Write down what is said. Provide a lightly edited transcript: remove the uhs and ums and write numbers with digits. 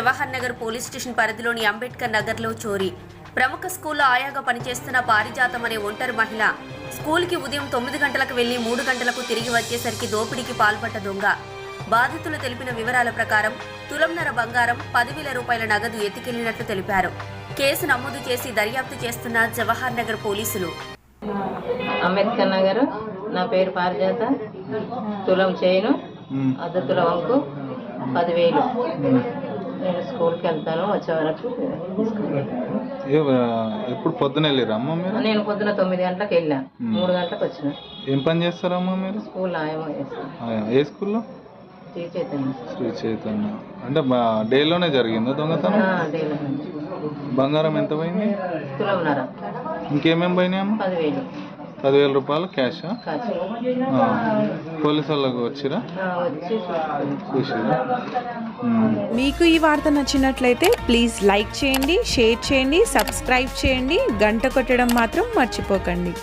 Jawahar Nagar police station పరిధిలోని అంబేద్కర్ నగర్లో చోరీ. ప్రముఖ స్కూల్లో ఆయాగా పనిచేస్తున్న పారిజాతం అనే ఒంటరి మహిళ స్కూల్కి ఉదయం 9 గంటలకు వెళ్లి 3 గంటలకు తిరిగి వచ్చేసరికి దోపిడీకి పాల్పడ్డ దొంగ. బాధితులు తెలిపిన వివరాల ప్రకారం తులంన్నర బంగారం, 10,000 రూపాయల నగదు ఎత్తుకెళ్లినట్లు తెలిపారు. కేసు నమోదు చేసి దర్యాప్తు చేస్తున్న జవహర్ నగర్ పోలీసులు. అంబేద్కర్ నగర్, నా పేరు పారిజాత, తులం చైను, అర్ధ తుల వంకు, 10,000. నేను స్కూల్కి వెళ్తాను, వచ్చే వరకు ఎప్పుడు పొద్దున వెళ్ళారమ్మా మీరు? నేను పొద్దున 9 గంటలకు వెళ్ళా, 3 గంటలకు వచ్చిన. ఏం పని చేస్తారమ్మా మీరు? స్కూల్ ఆయమో చేస్తాను. ఏ స్కూల్లో? శ్రీ చైతన్య. శ్రీ చైతన్య. అంటే డేలోనే జరిగిందా దొంగతనం? డేలో. బంగారం ఎంత పోయింది? తులంన్నర. ఇంకేమేమి పోయినాయమ్మా? 10,000. 10,000 రూపాయలు క్యాషా? పోలీసు వాళ్ళకు వచ్చిరా? చూసిరా? మీకు ఈ వార్త నచ్చినట్లయితే ప్లీజ్ లైక్ చేయండి, షేర్ చేయండి, సబ్స్క్రైబ్ చేయండి, గంట కొట్టడం మాత్రం మర్చిపోకండి.